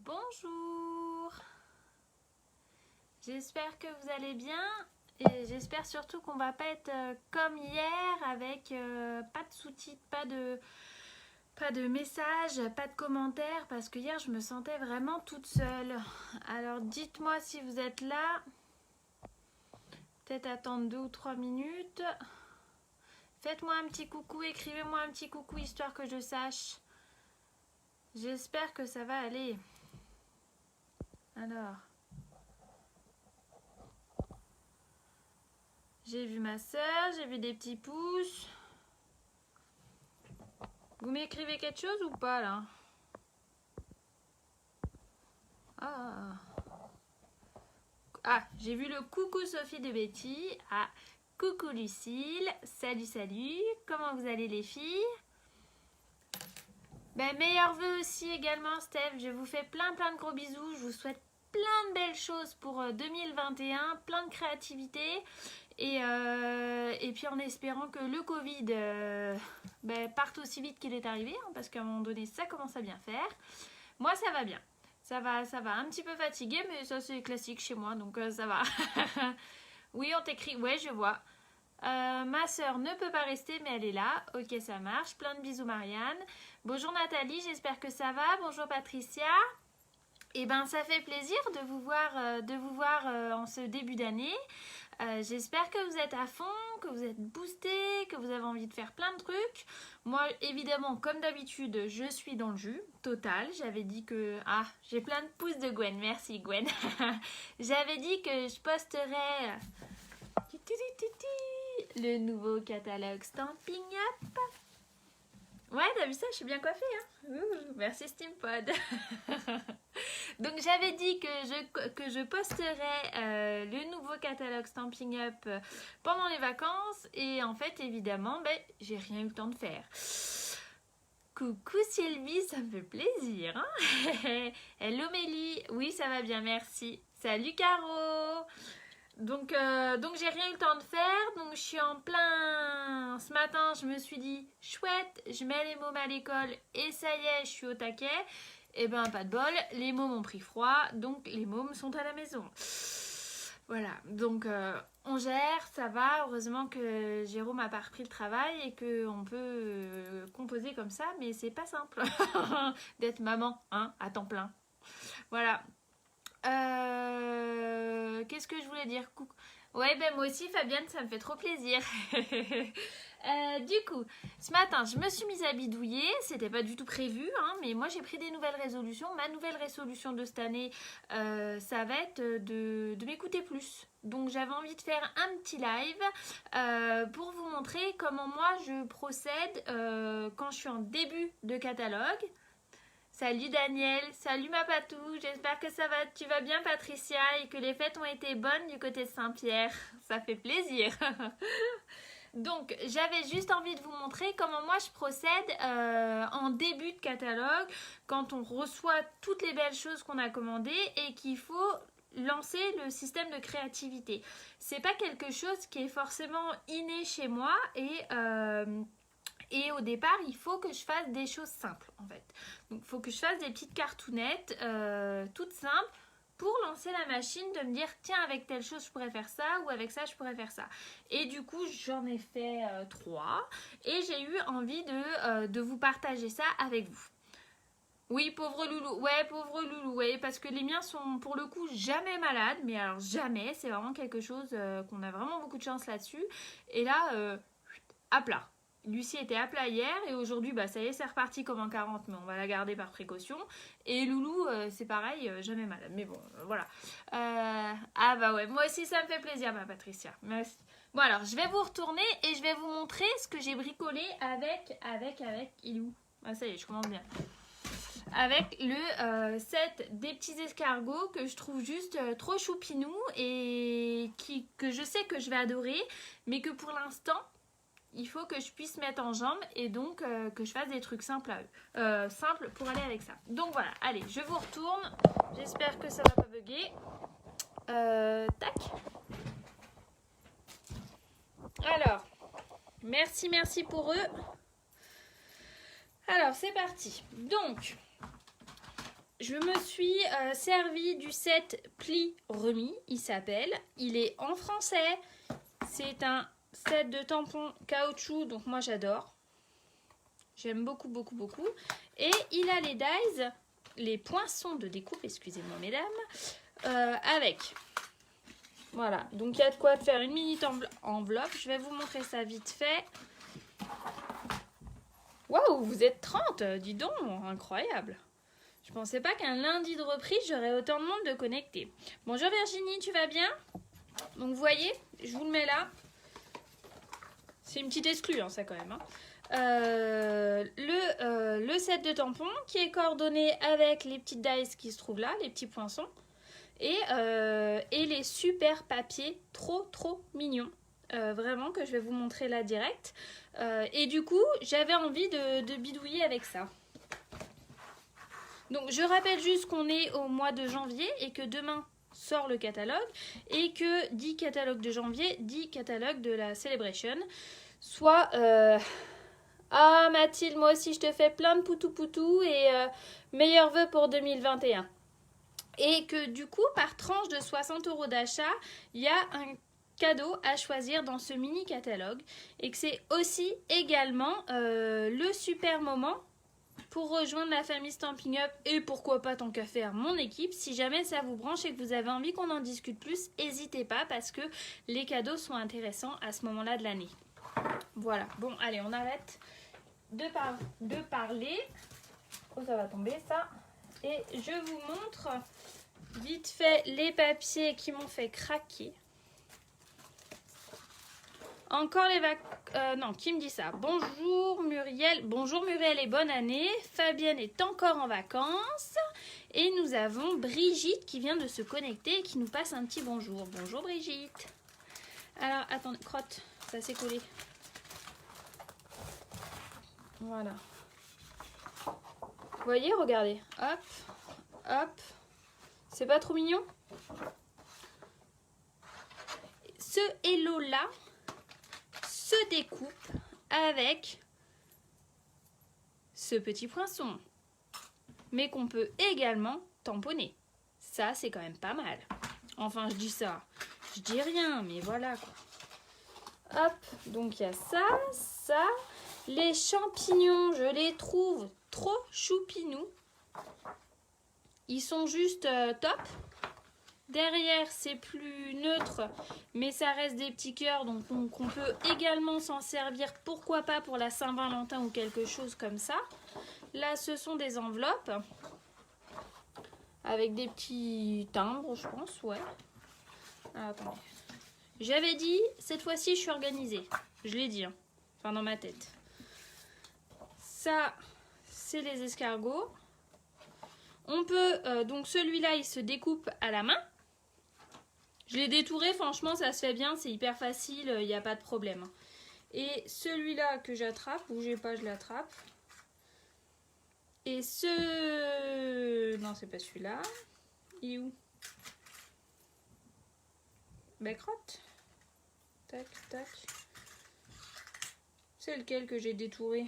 Bonjour, j'espère que vous allez bien et j'espère surtout qu'on va pas être comme hier avec pas de sous-titres, pas de messages, pas de commentaires parce que hier je me sentais vraiment toute seule. Alors dites-moi si vous êtes là, peut-être attendre 2 ou 3 minutes. Faites-moi un petit coucou, écrivez-moi un petit coucou histoire que je sache. J'espère que ça va aller. Alors, j'ai vu ma soeur, j'ai vu des petits pouces. Vous m'écrivez quelque chose ou pas là? Ah, j'ai vu le coucou Sophie de Betty. Ah, coucou Lucille. Salut, salut. Comment vous allez les filles? Ben, meilleurs vœux aussi également, Steph. Je vous fais plein de gros bisous. Je vous souhaite plein de belles choses pour 2021, plein de créativité. Et puis en espérant que le Covid parte aussi vite qu'il est arrivé, hein, parce qu'à un moment donné, ça commence à bien faire. Moi, ça va bien. Ça va un petit peu fatigué, mais ça c'est classique chez moi, donc ça va. Oui, on t'écrit, ouais, je vois. Ma soeur ne peut pas rester, mais elle est là. Ok, ça marche. Plein de bisous, Marianne. Bonjour Nathalie, j'espère que ça va. Bonjour Patricia. Eh ben, ça fait plaisir de vous voir en ce début d'année. J'espère que vous êtes à fond, que vous êtes boosté, que vous avez envie de faire plein de trucs. Moi, évidemment, comme d'habitude, je suis dans le jus total. J'avais dit que... Ah, j'ai plein de pouces de Gwen. Merci Gwen. J'avais dit que je posterais le nouveau catalogue Stampin' Up. Ouais, t'as vu ça, je suis bien coiffée, hein. Merci Steampod. Donc j'avais dit que je posterais le nouveau catalogue Stampin' Up pendant les vacances. Et en fait, évidemment, j'ai rien eu le temps de faire. Coucou Sylvie, ça me fait plaisir, hein. Hello Mélie, oui ça va bien, merci. Salut Caro. Donc j'ai rien eu le temps de faire, donc je suis en plein... Ce matin, je me suis dit, chouette, je mets les mômes à l'école et ça y est, je suis au taquet. Et ben, pas de bol, les mômes ont pris froid, donc les mômes sont à la maison. Voilà, donc on gère, ça va. Heureusement que Jérôme a pas repris le travail et qu'on peut composer comme ça, mais c'est pas simple d'être maman, hein, à temps plein. Voilà. Qu'est-ce que je voulais dire? Ouais, moi aussi, Fabienne, ça me fait trop plaisir. Du coup, ce matin, je me suis mise à bidouiller. C'était pas du tout prévu, hein, mais moi, j'ai pris des nouvelles résolutions. Ma nouvelle résolution de cette année, ça va être de m'écouter plus. Donc, j'avais envie de faire un petit live pour vous montrer comment moi, je procède quand je suis en début de catalogue. Salut Daniel, salut ma patou, j'espère que ça va, tu vas bien Patricia et que les fêtes ont été bonnes du côté de Saint-Pierre, ça fait plaisir. Donc j'avais juste envie de vous montrer comment moi je procède en début de catalogue quand on reçoit toutes les belles choses qu'on a commandées et qu'il faut lancer le système de créativité. C'est pas quelque chose qui est forcément inné chez moi et au départ, il faut que je fasse des choses simples, en fait. Donc, il faut que je fasse des petites cartounettes toutes simples pour lancer la machine, de me dire, tiens, avec telle chose, je pourrais faire ça, ou avec ça, je pourrais faire ça. Et du coup, j'en ai fait 3, et j'ai eu envie de vous partager ça avec vous. Oui, pauvre loulou. Ouais, pauvre loulou, ouais, parce que les miens sont, pour le coup, jamais malades, mais alors jamais, c'est vraiment quelque chose qu'on a vraiment beaucoup de chance là-dessus. Et là, à plat. Lucie était à plat hier et aujourd'hui, ça y est, c'est reparti comme en 40, mais on va la garder par précaution. Et Loulou, c'est pareil, jamais malade. Mais bon, voilà. Ah bah ouais, moi aussi, ça me fait plaisir, ma Patricia. Merci. Bon alors, je vais vous retourner et je vais vous montrer ce que j'ai bricolé avec Ilou. Ah ça y est, je commence bien. Avec le set des petits escargots que je trouve juste trop choupinou et que je sais que je vais adorer, mais que pour l'instant, il faut que je puisse mettre en jambe et donc que je fasse des trucs simples à eux. Simples pour aller avec ça. Donc voilà, allez, je vous retourne. J'espère que ça va pas bugger. Tac. Alors, merci pour eux. Alors, c'est parti. Donc, je me suis servi du set pli remis, il s'appelle. Il est en français. C'est un set de tampons caoutchouc, donc moi j'adore. J'aime beaucoup, beaucoup, beaucoup. Et il a les dies, les poinçons de découpe, excusez-moi mesdames, avec. Voilà, donc il y a de quoi faire une mini enveloppe. Je vais vous montrer ça vite fait. Waouh, vous êtes 30, dis donc, incroyable. Je pensais pas qu'un lundi de reprise, j'aurais autant de monde de connecté. Bonjour Virginie, tu vas bien? Donc vous voyez, je vous le mets là. C'est une petite exclue, hein, ça quand même. Hein. Le set de tampons qui est coordonné avec les petites dies qui se trouvent là, les petits poinçons. Et les super papiers trop mignons. Vraiment que je vais vous montrer là direct. Et du coup, j'avais envie de bidouiller avec ça. Donc je rappelle juste qu'on est au mois de janvier et que demain sort le catalogue. Et que dit catalogue de janvier, dit catalogue de la Celebration. Soit... Ah Mathilde, moi aussi je te fais plein de poutou et meilleurs vœux pour 2021. Et que du coup, par tranche de 60 € d'achat, il y a un cadeau à choisir dans ce mini catalogue. Et que c'est aussi également le super moment pour rejoindre la famille Stampin' Up et pourquoi pas tant qu'à faire mon équipe. Si jamais ça vous branche et que vous avez envie qu'on en discute plus, n'hésitez pas parce que les cadeaux sont intéressants à ce moment-là de l'année. Voilà, bon allez, on arrête de parler. Oh, ça va tomber ça. Et je vous montre vite fait les papiers qui m'ont fait craquer. Encore les vacances... non, qui me dit ça? Bonjour Muriel. Bonjour Muriel et bonne année. Fabienne est encore en vacances. Et nous avons Brigitte qui vient de se connecter et qui nous passe un petit bonjour. Bonjour Brigitte. Alors, attendez, crotte, ça s'est collé. Voilà. Vous voyez, regardez. Hop, hop. C'est pas trop mignon? Ce hello-là se découpe avec ce petit poinçon. Mais qu'on peut également tamponner. Ça, c'est quand même pas mal. Enfin, je dis ça. Je dis rien, mais voilà quoi. Hop, donc il y a ça, ça... Les champignons, je les trouve trop choupinous. Ils sont juste top. Derrière, c'est plus neutre, mais ça reste des petits cœurs. Donc on peut également s'en servir, pourquoi pas pour la Saint-Valentin ou quelque chose comme ça. Là, ce sont des enveloppes avec des petits timbres, je pense, ouais. Ah, attendez. J'avais dit, cette fois-ci, je suis organisée. Je l'ai dit, hein. Enfin dans ma tête. Ça, c'est les escargots. On peut, donc celui-là, il se découpe à la main. Je l'ai détouré, franchement, ça se fait bien, c'est hyper facile, il n'y a pas de problème. Et celui-là que j'attrape, bougez pas, je l'attrape. Et ce... Non, c'est pas celui-là. Il est où? Ben, crotte. Tac, tac. C'est lequel que j'ai détouré?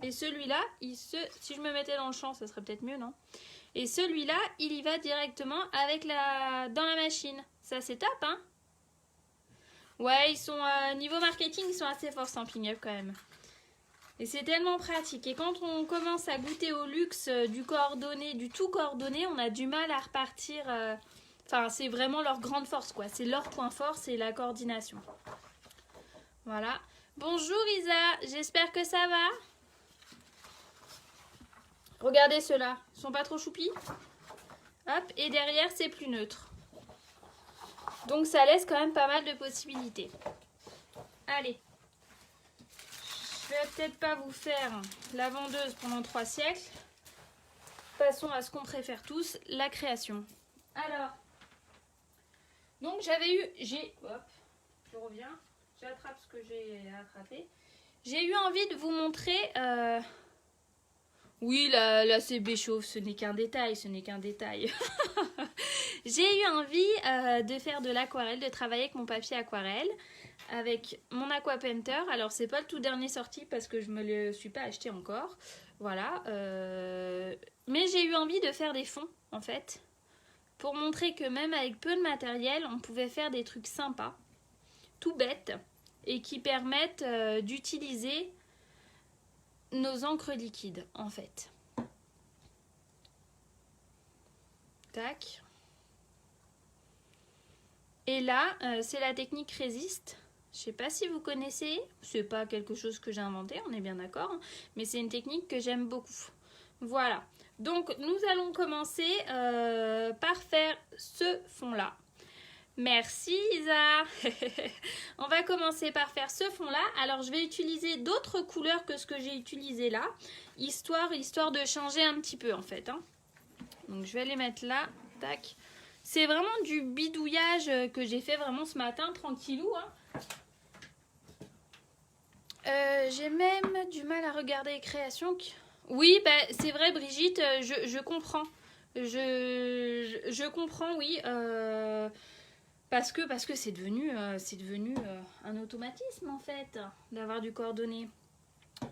Et celui-là, si je me mettais dans le champ, ça serait peut-être mieux, non? Et celui-là, il y va directement avec dans la machine. Ça, c'est top, hein? Ouais, ils sont niveau marketing, ils sont assez forts Stampin' Up quand même. Et c'est tellement pratique. Et quand on commence à goûter au luxe du coordonné, du tout coordonné, on a du mal à repartir. Enfin, c'est vraiment leur grande force, quoi. C'est leur point fort, c'est la coordination. Voilà. Bonjour Isa, j'espère que ça va. Regardez ceux-là, ils sont pas trop choupis. Hop, et derrière, c'est plus neutre. Donc, ça laisse quand même pas mal de possibilités. Allez. Je vais peut-être pas vous faire la vendeuse pendant 3 siècles. Passons à ce qu'on préfère tous, la création. Alors, donc j'avais eu... Hop, je reviens. J'attrape ce que j'ai attrapé. J'ai eu envie de vous montrer... Oui, la CB chauffe, ce n'est qu'un détail, ce n'est qu'un détail. J'ai eu envie de faire de l'aquarelle, de travailler avec mon papier aquarelle, avec mon Aqua Painter. Alors, c'est pas le tout dernier sorti parce que je me le suis pas acheté encore. Voilà. Mais j'ai eu envie de faire des fonds, en fait, pour montrer que même avec peu de matériel, on pouvait faire des trucs sympas, tout bêtes, et qui permettent d'utiliser nos encres liquides, en fait. Tac. Et là, c'est la technique résiste. Je sais pas si vous connaissez, c'est pas quelque chose que j'ai inventé, on est bien d'accord, hein, mais c'est une technique que j'aime beaucoup. Voilà, donc nous allons commencer par faire ce fond-là. Merci Isa. On va commencer par faire ce fond-là. Alors je vais utiliser d'autres couleurs que ce que j'ai utilisé là, histoire de changer un petit peu en fait. Hein. Donc je vais les mettre là, tac. C'est vraiment du bidouillage que j'ai fait vraiment ce matin, tranquillou. Hein. J'ai même du mal à regarder les créations. Oui, bah, c'est vrai Brigitte, je comprends. Je comprends, oui. Parce que c'est devenu un automatisme en fait, d'avoir du coordonné.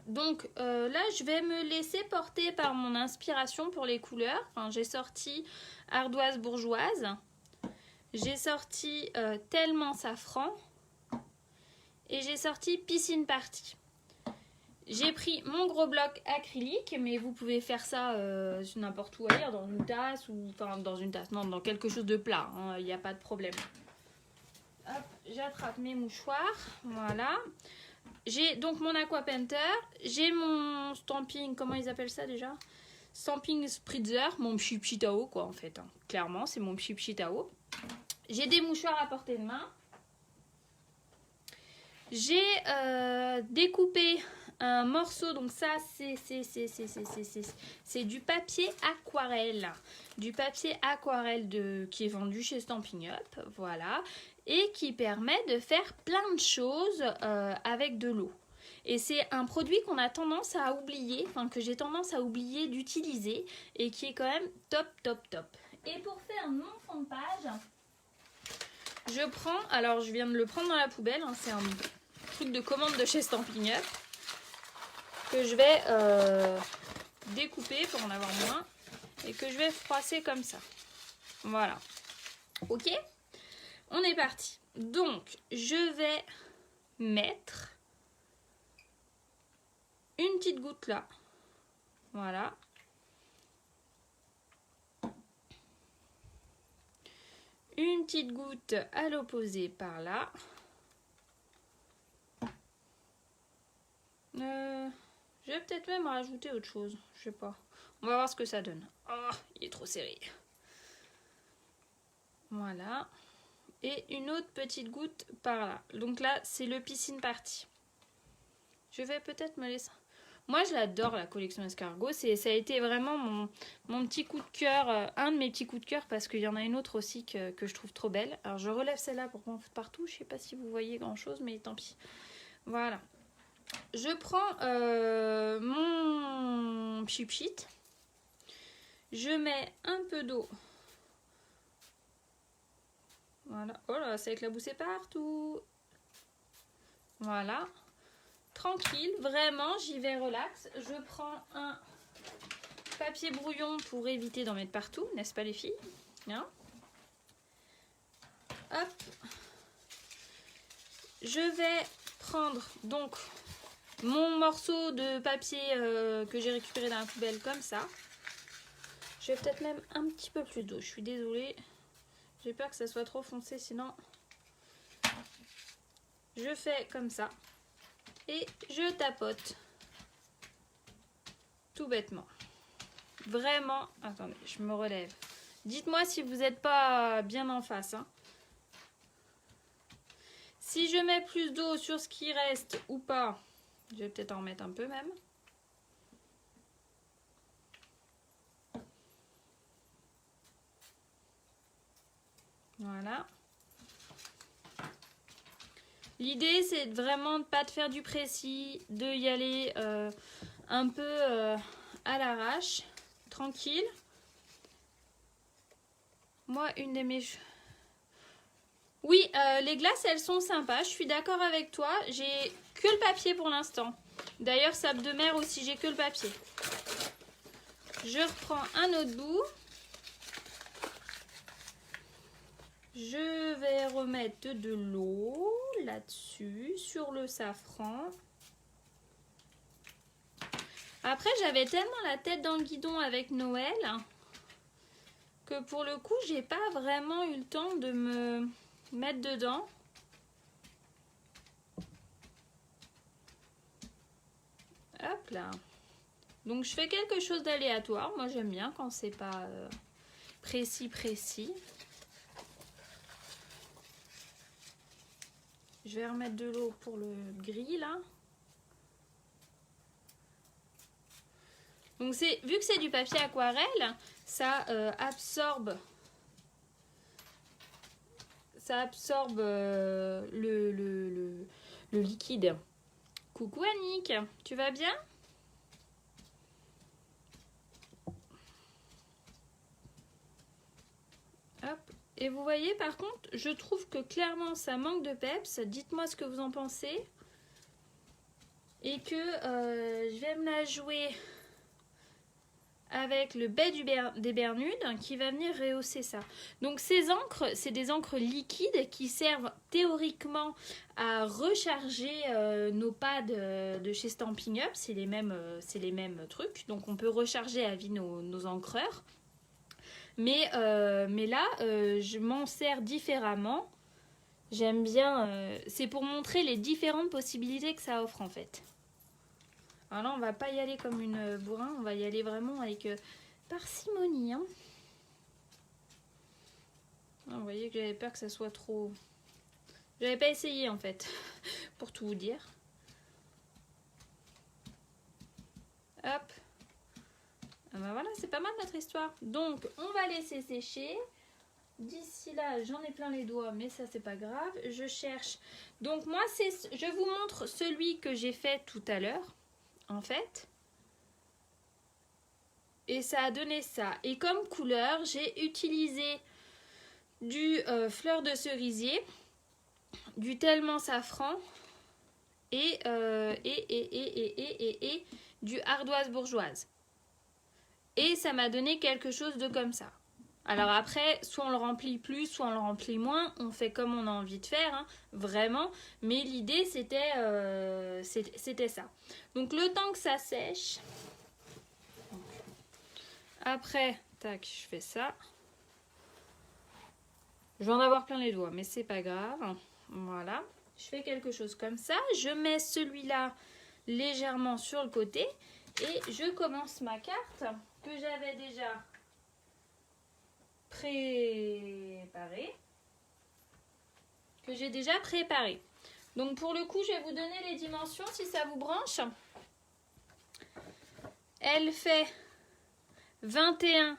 Donc là, je vais me laisser porter par mon inspiration pour les couleurs. Enfin, j'ai sorti ardoise bourgeoise. J'ai sorti tellement safran. Et j'ai sorti piscine party. J'ai pris mon gros bloc acrylique, mais vous pouvez faire ça n'importe où ailleurs, dans une tasse, ou enfin dans une tasse, non, dans quelque chose de plat, il n'y a pas de problème. Hop, j'attrape mes mouchoirs, voilà. J'ai donc mon aqua painter, j'ai mon stamping, comment ils appellent ça déjà? Stamping spritzer, mon pchipchitao quoi en fait, hein. Clairement c'est mon pchipchitao. J'ai des mouchoirs à portée de main. J'ai découpé un morceau, donc ça c'est du papier aquarelle. Du papier aquarelle qui est vendu chez Stampin' Up, voilà. Et qui permet de faire plein de choses avec de l'eau. Et c'est un produit qu'on a tendance à oublier, enfin que j'ai tendance à oublier d'utiliser et qui est quand même top, top, top. Et pour faire mon fond de page, je prends, alors je viens de le prendre dans la poubelle, hein, c'est un truc de commande de chez Stampin' Up que je vais découper pour en avoir moins et que je vais froisser comme ça. Voilà. Ok ? On est parti. Donc, je vais mettre une petite goutte là. Voilà. Une petite goutte à l'opposé par là. Je vais peut-être même rajouter autre chose. Je sais pas. On va voir ce que ça donne. Oh, il est trop serré. Voilà. Et une autre petite goutte par là. Donc là, c'est le piscine party. Je vais peut-être me laisser... Moi, je l'adore, la collection escargot. Ça a été vraiment mon petit coup de cœur, un de mes petits coups de cœur, parce qu'il y en a une autre aussi que je trouve trop belle. Alors, je relève celle-là pour qu'on fasse partout. Je sais pas si vous voyez grand-chose, mais tant pis. Voilà. Je prends mon pchit. Je mets un peu d'eau. Voilà. Oh là, ça éclaboussé partout. Voilà. Tranquille, vraiment, j'y vais relax. Je prends un papier brouillon pour éviter d'en mettre partout, n'est-ce pas les filles? Hein? Hop. Je vais prendre donc mon morceau de papier que j'ai récupéré dans la poubelle comme ça. Je vais peut-être même un petit peu plus d'eau, je suis désolée. J'ai peur que ça soit trop foncé, sinon je fais comme ça. Et je tapote. Tout bêtement. Vraiment, attendez, je me relève. Dites-moi si vous n'êtes pas bien en face. Hein. Si je mets plus d'eau sur ce qui reste ou pas, je vais peut-être en mettre un peu même. Voilà. L'idée, c'est vraiment de ne pas de faire du précis, de y aller un peu à l'arrache, tranquille. Moi, une de mes... Oui, les glaces, elles sont sympas, je suis d'accord avec toi. J'ai que le papier pour l'instant. D'ailleurs, sable de mer aussi, j'ai que le papier. Je reprends un autre bout. Je vais remettre de l'eau là-dessus, sur le safran. Après, j'avais tellement la tête dans le guidon avec Noël que pour le coup, j'ai pas vraiment eu le temps de me mettre dedans. Hop là. Donc, je fais quelque chose d'aléatoire. Moi, j'aime bien quand c'est pas précis. Je vais remettre de l'eau pour le gris là. Donc vu que c'est du papier aquarelle, ça absorbe le liquide. Coucou Annick, tu vas bien? Hop. Et vous voyez, par contre, je trouve que clairement ça manque de peps. Dites-moi ce que vous en pensez. Et que je vais me la jouer avec le baie des Bermudes qui va venir rehausser ça. Donc ces encres, c'est des encres liquides qui servent théoriquement à recharger nos pads de chez Stampin' Up. C'est les mêmes trucs. Donc on peut recharger à vie nos encreurs. Mais là, je m'en sers différemment. J'aime bien... c'est pour montrer les différentes possibilités que ça offre en fait. Alors là, on va pas y aller comme une bourrin. On va y aller vraiment avec parcimonie. Hein. Ah, vous voyez que j'avais peur que ça soit trop... J'avais pas essayé en fait, pour tout vous dire. Hop. Ah ben voilà, c'est pas mal notre histoire. Donc, on va laisser sécher. D'ici là, j'en ai plein les doigts, mais ça, c'est pas grave. Je cherche. Donc, moi, je vous montre celui que j'ai fait tout à l'heure, en fait. Et ça a donné ça. Et comme couleur, j'ai utilisé du fleur de cerisier, du tellement safran et du ardoise bourgeoise. Et ça m'a donné quelque chose de comme ça. Alors après, soit on le remplit plus, soit on le remplit moins. On fait comme on a envie de faire, hein, vraiment. Mais l'idée, c'était ça. Donc le temps que ça sèche. Après, tac, je fais ça. Je vais en avoir plein les doigts, mais c'est pas grave. Voilà. Je fais quelque chose comme ça. Je mets celui-là légèrement sur le côté. Et je commence ma carte que j'avais déjà préparée. Donc pour le coup, je vais vous donner les dimensions si ça vous branche. Elle fait 21,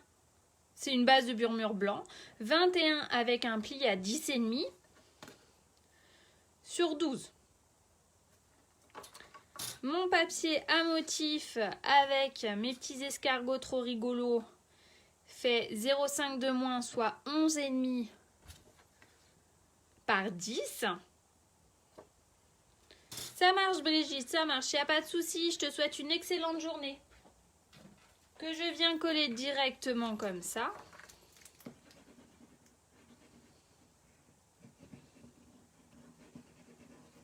c'est une base de burmure blanc, 21 avec un pli à 10,5 sur 12. Mon papier à motif avec mes petits escargots trop rigolos fait 0,5 de moins, soit 11,5 par 10. Ça marche Brigitte, ça marche, il n'y a pas de souci. Je te souhaite une excellente journée. Que je viens coller directement comme ça.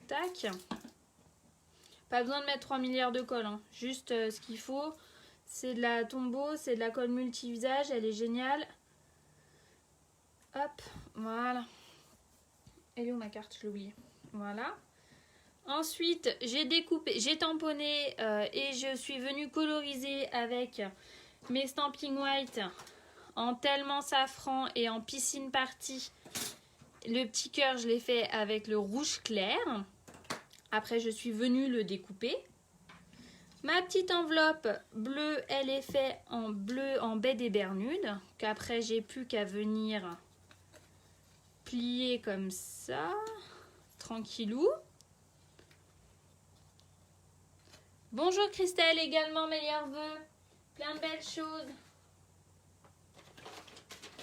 Tac. Pas besoin de mettre 3 milliards de colle. Hein. Juste ce qu'il faut, c'est de la Tombow, c'est de la colle multi-usage. Elle est géniale. Hop, voilà. Elle est où ma carte? Je l'ai oubliée. Voilà. Ensuite, j'ai découpé, j'ai tamponné et je suis venue coloriser avec mes Stampin' White en tellement safran et en piscine party. Le petit cœur, je l'ai fait avec le rouge clair. Après, je suis venue le découper. Ma petite enveloppe bleue, elle est faite en bleu en baie des Bermudes. Qu'après, j'ai plus qu'à venir plier comme ça. Tranquillou. Bonjour Christelle, également meilleurs vœux. Plein de belles choses.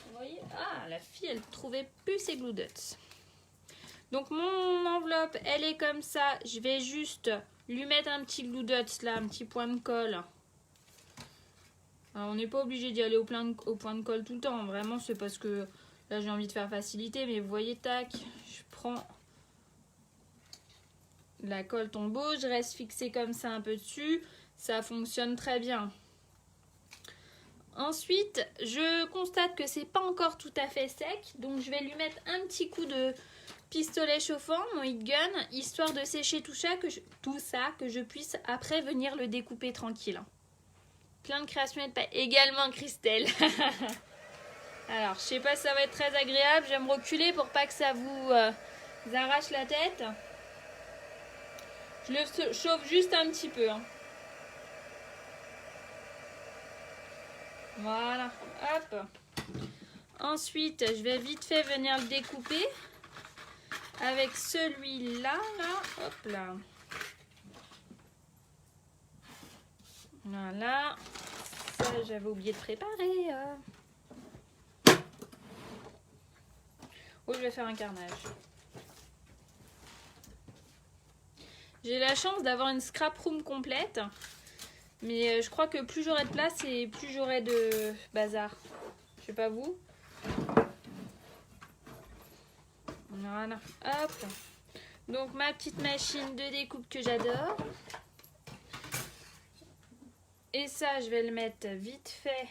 Vous voyez? Ah, la fille, elle trouvait plus ses glue dots. Donc mon enveloppe, elle est comme ça. Je vais juste lui mettre un petit glue dots là, un petit point de colle. Alors, on n'est pas obligé d'y aller au point de colle tout le temps. Vraiment, c'est parce que là, j'ai envie de faire facilité. Mais vous voyez, tac, je prends la colle tombeau. Je reste fixée comme ça un peu dessus. Ça fonctionne très bien. Ensuite, je constate que c'est pas encore tout à fait sec. Donc, je vais lui mettre un petit coup de pistolet chauffant, mon heat gun, histoire de sécher tout ça, que je puisse après venir le découper tranquille. Plein de créations et de paille. Également Christelle. Alors, je sais pas si ça va être très agréable. Je vais me reculer pour pas que ça vous arrache la tête. Je le chauffe juste un petit peu. Hein. Voilà. Hop. Ensuite, je vais vite fait venir le découper. Avec celui-là, là. Hop là. Voilà. Ça, j'avais oublié de préparer. Oh, je vais faire un carnage. J'ai la chance d'avoir une scrap room complète. Mais je crois que plus j'aurai de place et plus j'aurai de bazar. Je sais pas vous. Voilà. Hop. Donc ma petite machine de découpe que j'adore. Et ça, je vais le mettre vite fait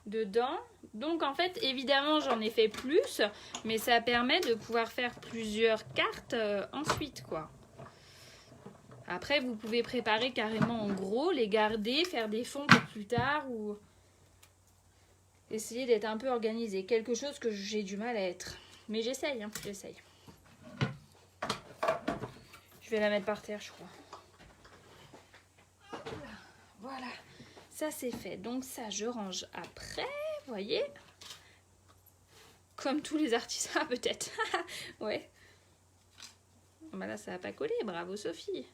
dedans. Donc en fait, évidemment, j'en ai fait plus. Mais ça permet de pouvoir faire plusieurs cartes ensuite, quoi. Après, vous pouvez préparer carrément en gros, les garder, faire des fonds pour plus tard ou essayer d'être un peu organisé. Quelque chose que j'ai du mal à être. Mais j'essaye, hein, j'essaye. Je vais la mettre par terre, je crois. Voilà, ça c'est fait. Donc ça, je range après, vous voyez. Comme tous les artisans, peut-être. Ouais. Bah là, ça va pas coller. Bravo, Sophie.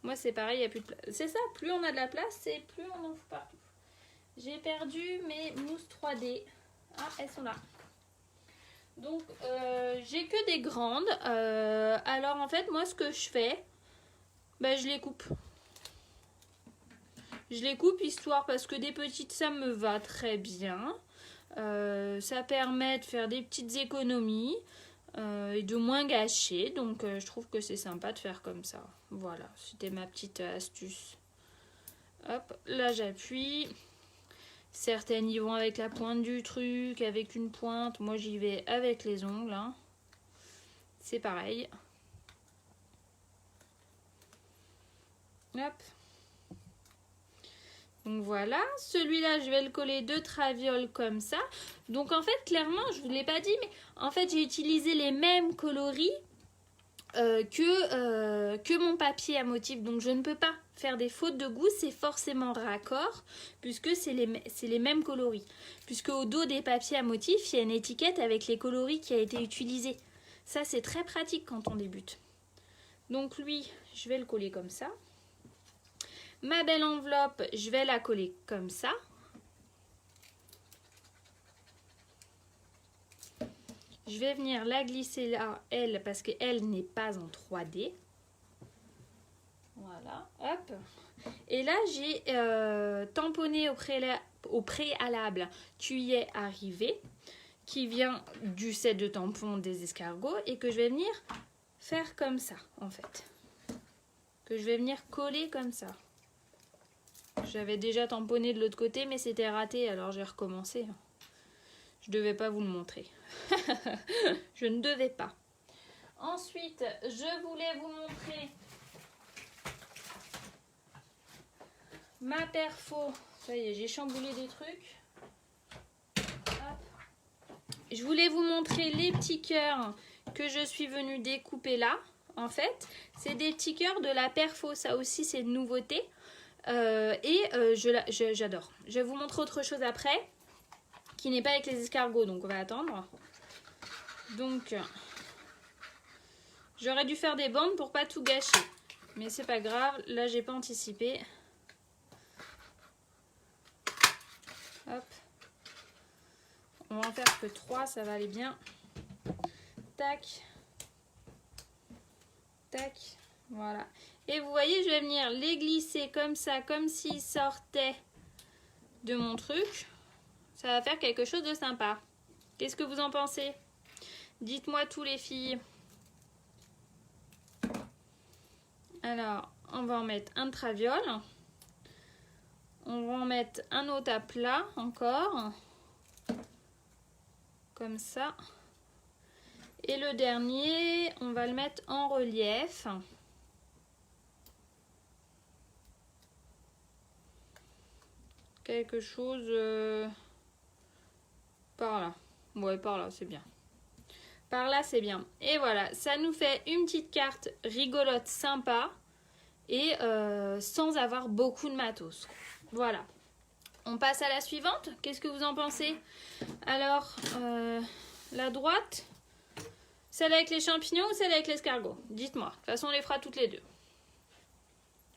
Moi, c'est pareil, il n'y a plus de place. C'est ça, plus on a de la place, et plus on en fout partout. J'ai perdu mes mousses 3D. Ah, elles sont là. Donc, j'ai que des grandes. Alors, en fait, moi, ce que je fais, je les coupe. Je les coupe histoire parce que des petites, ça me va très bien. Ça permet de faire des petites économies et de moins gâcher. Donc, je trouve que c'est sympa de faire comme ça. Voilà, c'était ma petite astuce. Hop, là, j'appuie. Certaines y vont avec la pointe du truc, avec une pointe. Moi, j'y vais avec les ongles. Hein. C'est pareil. Hop. Donc voilà, celui-là, je vais le coller de traviole comme ça. Donc en fait, clairement, je ne vous l'ai pas dit, mais en fait, j'ai utilisé les mêmes coloris que mon papier à motif. Donc je ne peux pas faire des fautes de goût, c'est forcément raccord, puisque c'est les mêmes coloris. Puisque au dos des papiers à motif, il y a une étiquette avec les coloris qui a été utilisé. Ça, c'est très pratique quand on débute. Donc lui, je vais le coller comme ça. Ma belle enveloppe, je vais la coller comme ça. Je vais venir la glisser là, elle, parce qu'elle n'est pas en 3D. Voilà, hop. Et là, j'ai tamponné au préalable Tu y es arrivé, qui vient du set de tampons des escargots et que je vais venir faire comme ça, en fait. Que je vais venir coller comme ça. J'avais déjà tamponné de l'autre côté, mais c'était raté, alors j'ai recommencé. Je ne devais pas vous le montrer. Je ne devais pas. Ensuite, je voulais vous montrer ma perfo. Ça y est, j'ai chamboulé des trucs. Hop. Je voulais vous montrer les petits cœurs que je suis venue découper là. En fait, c'est des petits cœurs de la perfo. Ça aussi, c'est une nouveauté. J'adore. Je vais vous montrer autre chose après, qui n'est pas avec les escargots, donc on va attendre. Donc, j'aurais dû faire des bandes pour pas tout gâcher, mais c'est pas grave. Là, j'ai pas anticipé. Hop. On va en faire que 3, ça va aller bien. Tac. Tac. Voilà. Et vous voyez, je vais venir les glisser comme ça, comme s'ils sortaient de mon truc. Ça va faire quelque chose de sympa. Qu'est-ce que vous en pensez? Dites-moi tous les filles. Alors, on va en mettre un de traviole. On va en mettre un autre à plat encore. Comme ça. Et le dernier, on va le mettre en relief. Quelque chose par là. Ouais, par là, c'est bien. Par là, c'est bien. Et voilà, ça nous fait une petite carte rigolote, sympa. Et sans avoir beaucoup de matos. Voilà. On passe à la suivante. Qu'est-ce que vous en pensez? Alors, la droite, celle avec les champignons ou celle avec l'escargot? Dites-moi. De toute façon, on les fera toutes les deux.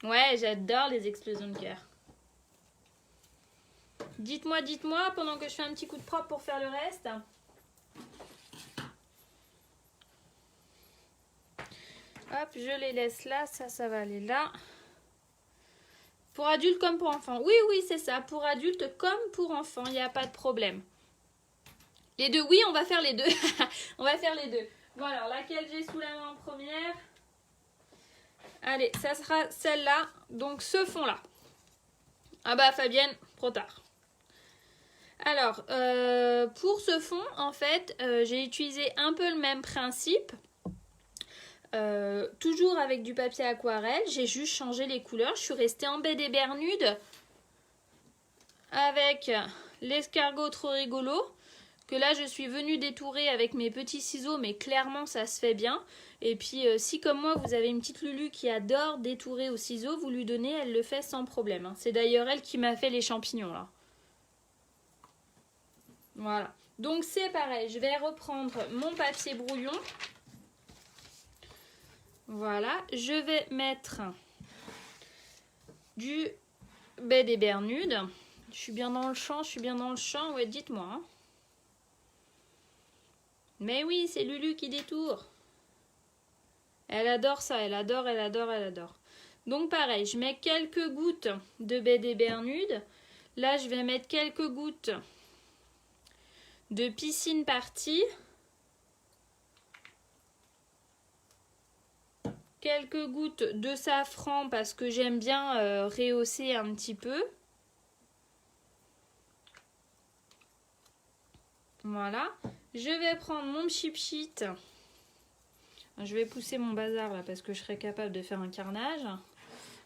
Ouais, j'adore les explosions de cœur. Dites-moi, dites-moi, pendant que je fais un petit coup de propre pour faire le reste. Hop, je les laisse là. Ça va aller là. Pour adultes comme pour enfants. Oui, oui, c'est ça. Pour adultes comme pour enfants. Il n'y a pas de problème. Les deux, oui, on va faire les deux. On va faire les deux. Bon, alors, laquelle j'ai sous la main en première? Allez, ça sera celle-là. Donc, ce fond-là. Ah bah, Fabienne, trop tard. Alors, pour ce fond, en fait, j'ai utilisé un peu le même principe. Toujours avec du papier aquarelle. J'ai juste changé les couleurs. Je suis restée en baie des Bermudes avec l'escargot trop rigolo. Que là, je suis venue détourer avec mes petits ciseaux, mais clairement, ça se fait bien. Et puis, si comme moi, vous avez une petite Lulu qui adore détourer au ciseau, vous lui donnez, elle le fait sans problème. Hein. C'est d'ailleurs elle qui m'a fait les champignons, là. Voilà. Donc, c'est pareil. Je vais reprendre mon papier brouillon. Voilà. Je vais mettre du baie des Bermudes. Je suis bien dans le champ, Ouais, dites-moi. Hein. Mais oui, c'est Lulu qui détourne. Elle adore ça, elle adore. Donc pareil, je mets quelques gouttes de baie des Bermudes. Là, je vais mettre quelques gouttes de piscine party. Quelques gouttes de safran parce que j'aime bien rehausser un petit peu. Voilà. Je vais prendre mon chip-sheet. Je vais pousser mon bazar là parce que je serai capable de faire un carnage.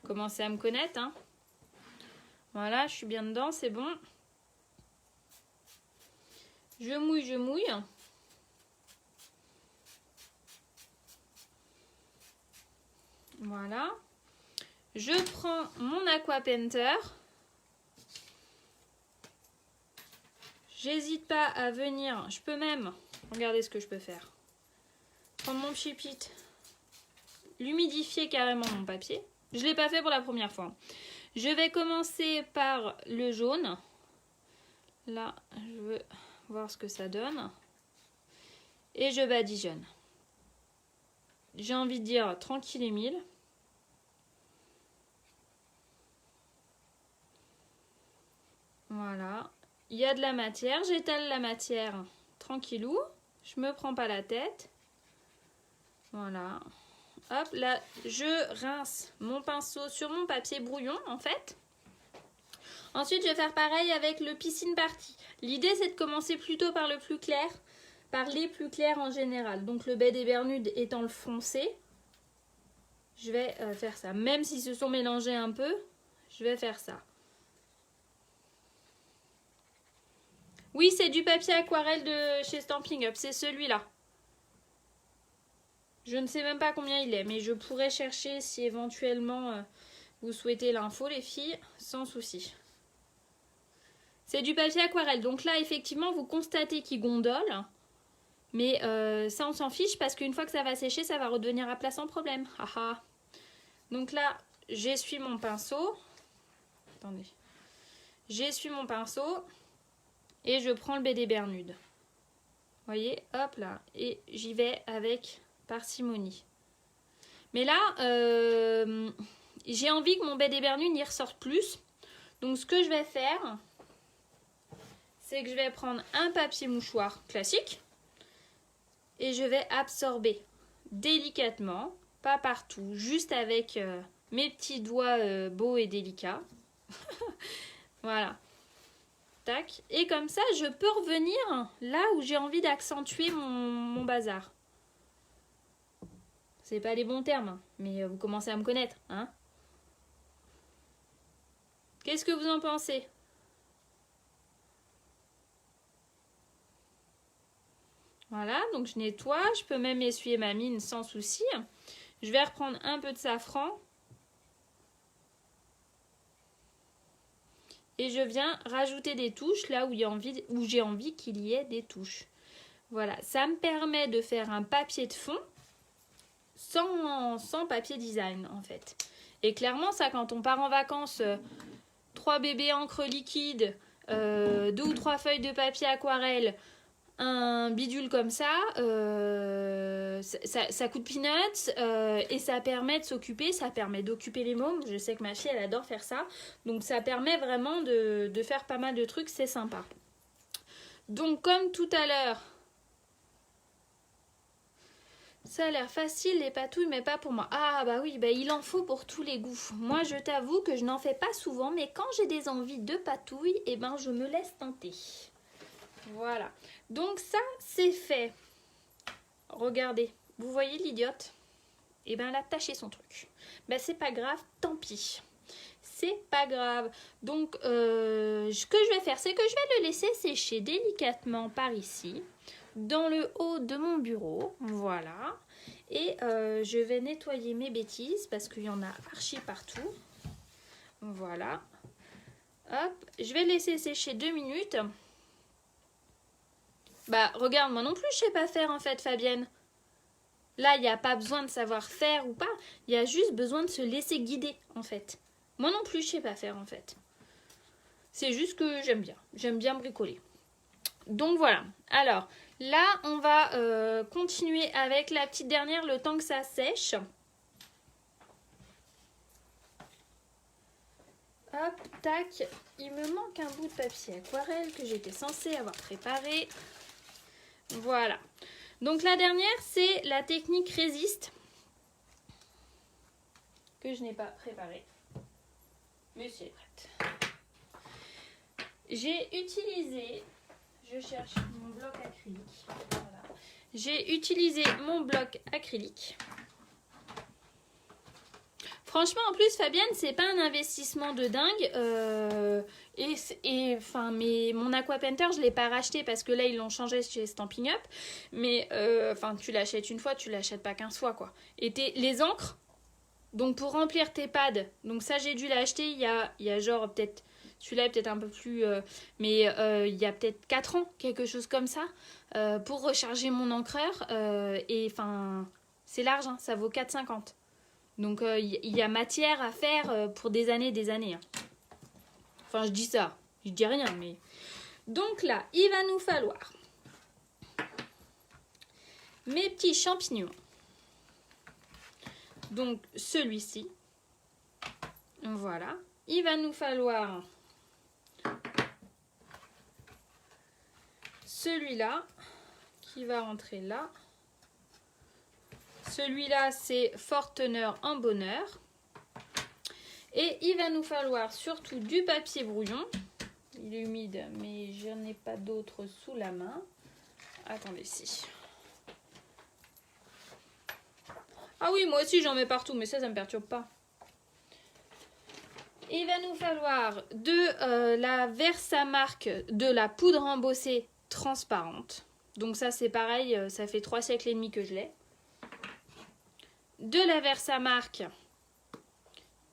Commencez à me connaître. Hein. Voilà, je suis bien dedans, c'est bon. Je mouille. Voilà. Je prends mon Aqua Painter. J'hésite pas à venir. Je peux même, regardez ce que je peux faire. Prendre mon chip-sheet, l'humidifier carrément mon papier. Je ne l'ai pas fait pour la première fois. Je vais commencer par le jaune. Là, je veux voir ce que ça donne. Et je badigeonne. J'ai envie de dire tranquille et mille. Voilà. Il y a de la matière. J'étale la matière tranquillou. Je me prends pas la tête. Voilà. Hop, là, je rince mon pinceau sur mon papier brouillon, en fait. Ensuite, je vais faire pareil avec le piscine party. L'idée, c'est de commencer plutôt par le plus clair, par les plus clairs en général. Donc, le baie des Bermudes étant le foncé, je vais faire ça. Même s'ils se sont mélangés un peu, je vais faire ça. Oui, c'est du papier aquarelle de chez Stampin' Up, c'est celui-là. Je ne sais même pas combien il est, mais je pourrais chercher si éventuellement vous souhaitez l'info, les filles, sans souci. C'est du papier aquarelle. Donc là, effectivement, vous constatez qu'il gondole. Mais ça, on s'en fiche parce qu'une fois que ça va sécher, ça va redevenir à plat sans problème. Haha. Donc là, j'essuie mon pinceau. Attendez. J'essuie mon pinceau et je prends le baie des Bermudes. Vous voyez, hop là. Et j'y vais avec parcimonie. Mais là, j'ai envie que mon Bed Bernune y ressorte plus. Donc ce que je vais faire, c'est que je vais prendre un papier mouchoir classique et je vais absorber délicatement, pas partout, juste avec mes petits doigts beaux et délicats. Voilà. Tac. Et comme ça, je peux revenir là où j'ai envie d'accentuer mon bazar. C'est pas les bons termes, hein, mais vous commencez à me connaître, hein. Qu'est-ce que vous en pensez? Voilà, donc je nettoie, je peux même essuyer ma mine sans souci. Je vais reprendre un peu de safran. Et je viens rajouter des touches là où j'ai envie qu'il y ait des touches. Voilà, ça me permet de faire un papier de fond sans papier design en fait. Et clairement, ça, quand on part en vacances, 3 bébés encre liquide, 2 ou 3 feuilles de papier aquarelle, un bidule comme ça, ça coûte peanuts et ça permet de s'occuper, ça permet d'occuper les mômes. Je sais que ma fille, elle adore faire ça. Donc ça permet vraiment de faire pas mal de trucs, c'est sympa. Donc comme tout à l'heure, ça a l'air facile les patouilles, mais pas pour moi. Ah bah oui, bah il en faut pour tous les goûts. Moi je t'avoue que je n'en fais pas souvent, mais quand j'ai des envies de patouilles, eh ben je me laisse tenter. Voilà, donc ça c'est fait. Regardez, vous voyez l'idiote? Eh ben elle a taché son truc. Ben c'est pas grave, tant pis. C'est pas grave. Donc ce que je vais faire, c'est que je vais le laisser sécher délicatement par ici, dans le haut de mon bureau. Voilà. Et je vais nettoyer mes bêtises parce qu'il y en a archi partout. Voilà. Hop, je vais laisser sécher 2 minutes. Bah, regarde, moi non plus, je sais pas faire en fait, Fabienne. Là, il n'y a pas besoin de savoir faire ou pas. Il y a juste besoin de se laisser guider, en fait. Moi non plus, je sais pas faire, en fait. C'est juste que j'aime bien. J'aime bien bricoler. Donc, voilà. Alors, là, on va continuer avec la petite dernière, le temps que ça sèche. Hop, tac. Il me manque un bout de papier aquarelle que j'étais censée avoir préparé. Voilà. Donc la dernière, c'est la technique résiste que je n'ai pas préparée. Mais c'est prête. J'ai utilisé, je cherche mon bloc acrylique. Voilà. J'ai utilisé mon bloc acrylique. Franchement, en plus, Fabienne, c'est pas un investissement de dingue. Mais mon Aqua Painter, je l'ai pas racheté parce que là, ils l'ont changé chez Stampin' Up. Mais tu l'achètes une fois, tu l'achètes pas 15 fois, quoi. Et les encres, donc pour remplir tes pads, donc ça, j'ai dû l'acheter il y a genre peut-être, celui-là est peut-être un peu plus, il y a peut-être 4 ans, quelque chose comme ça, pour recharger mon encreur. C'est large, hein, ça vaut 4,50. Donc il y a matière à faire pour des années et des années. Hein. Enfin, je dis ça, je dis rien, mais... Donc là, il va nous falloir mes petits champignons. Donc celui-ci. Voilà. Il va nous falloir celui-là qui va rentrer là. Celui-là, c'est fort teneur en bonheur. Et il va nous falloir surtout du papier brouillon. Il est humide, mais je n'ai pas d'autre sous la main. Attendez, si. Ah oui, moi aussi, j'en mets partout, mais ça ne me perturbe pas. Il va nous falloir de la Versamark, de la poudre embossée transparente. Donc ça, c'est pareil, ça fait 3 siècles et demi que je l'ai. De la Versamark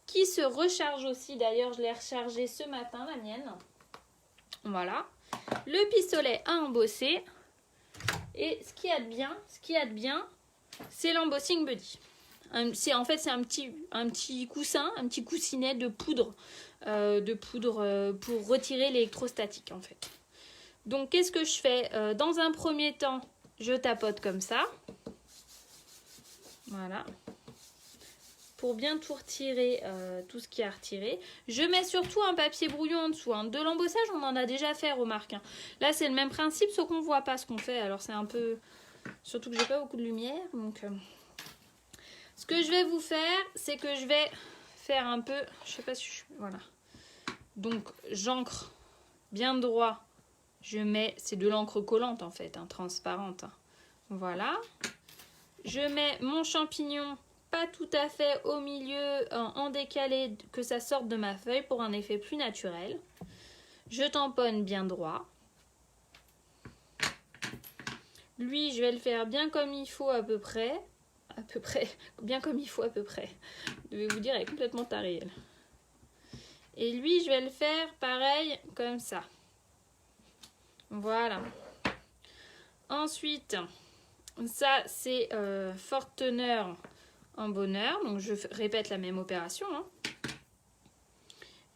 qui se recharge aussi. D'ailleurs, je l'ai rechargée ce matin, la mienne. Voilà. Le pistolet à embosser. Et ce qu'il y a de bien, c'est l'embossing buddy. En fait, c'est un petit coussin, un petit coussinet de poudre pour retirer l'électrostatique, en fait. Donc, qu'est-ce que je fais? Dans un premier temps, je tapote comme ça. Voilà. pour bien tout retirer, tout ce qui est à retirer. Je mets surtout un papier brouillon en dessous. Hein. De l'embossage, on en a déjà fait, remarque. Hein. Là, c'est le même principe, sauf qu'on ne voit pas ce qu'on fait. Alors, c'est un peu... Surtout que j'ai pas beaucoup de lumière. Donc, ce que je vais vous faire, c'est que je vais faire un peu... Je sais pas si je... Voilà. Donc, j'encre bien droit. Je mets... C'est de l'encre collante, en fait, hein, transparente. Voilà. Je mets mon champignon pas tout à fait au milieu, en décalé, que ça sorte de ma feuille pour un effet plus naturel. Je tamponne bien droit. Lui, je vais le faire bien comme il faut à peu près. Bien comme il faut à peu près. Je vais vous dire, elle est complètement tarée, elle. Et lui, je vais le faire pareil, comme ça. Voilà. Ensuite, ça, c'est forte teneur en bonheur. Donc, je répète la même opération. Hein.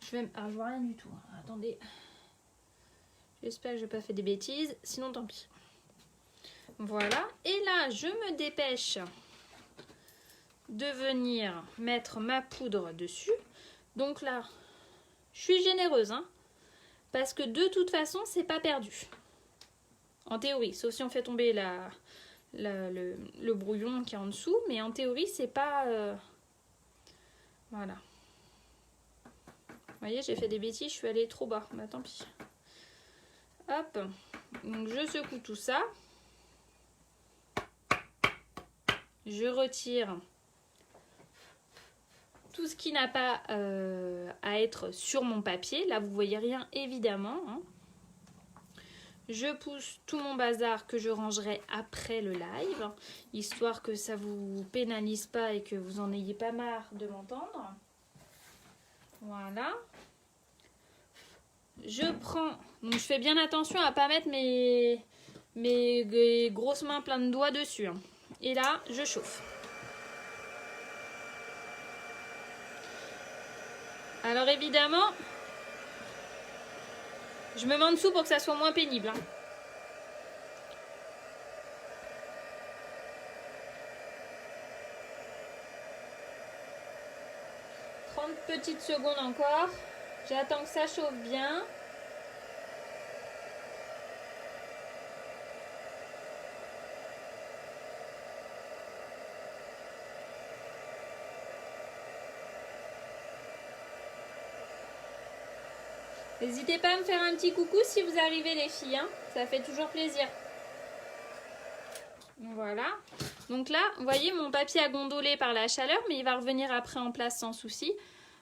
Je vois rien du tout. Hein. Attendez. J'espère que je n'ai pas fait des bêtises. Sinon, tant pis. Voilà. Et là, je me dépêche de venir mettre ma poudre dessus. Donc là, je suis généreuse. Hein, parce que de toute façon, c'est pas perdu. En théorie. Sauf si on fait tomber le brouillon qui est en dessous. Mais en théorie, c'est pas... Voilà. Vous voyez, j'ai fait des bêtises, je suis allée trop bas. Bah tant pis. Hop. Donc je secoue tout ça. Je retire tout ce qui n'a pas à être sur mon papier. Là, vous voyez rien, évidemment. Hein. Je pousse tout mon bazar que je rangerai après le live, histoire que ça vous pénalise pas et que vous en ayez pas marre de m'entendre. Voilà. Je prends, donc je fais bien attention à pas mettre mes grosses mains pleines de doigts dessus. Hein. Et là, je chauffe. Alors évidemment, je me mets en dessous pour que ça soit moins pénible. Hein. Petites secondes encore. J'attends que ça chauffe bien. N'hésitez pas à me faire un petit coucou si vous arrivez les filles. Hein. Ça fait toujours plaisir. Voilà. Donc là, vous voyez, mon papier a gondolé par la chaleur, mais il va revenir après en place sans souci.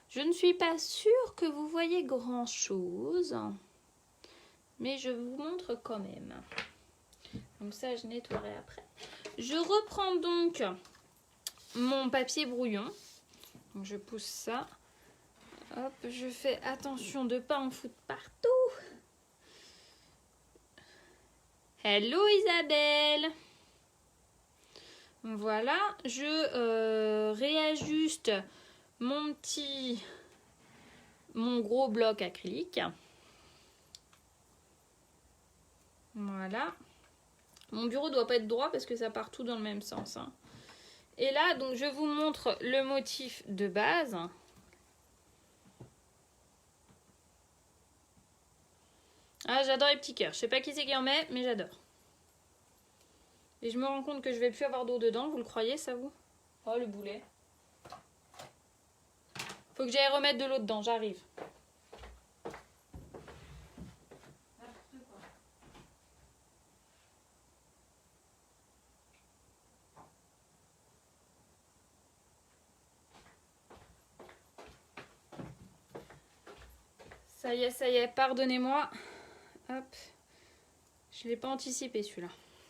Je ne suis pas sûre que vous voyez grand chose, mais je vous montre quand même. Donc ça, je nettoierai après. Je reprends donc mon papier brouillon. Donc je pousse ça. Hop, je fais attention de ne pas en foutre partout. Hello Isabelle. Voilà, je réajuste mon gros bloc acrylique. Voilà. Mon bureau doit pas être droit parce que ça part tout dans le même sens. Hein. Et là, donc, je vous montre le motif de base. Ah, j'adore les petits cœurs. Je sais pas qui c'est qui en met, mais j'adore. Et je me rends compte que je vais plus avoir d'eau dedans. Vous le croyez, ça vous? Oh, le boulet. Faut que j'aille remettre de l'eau dedans. J'arrive. Ça y est, pardonnez-moi. Hop. Je ne l'ai pas anticipé celui-là.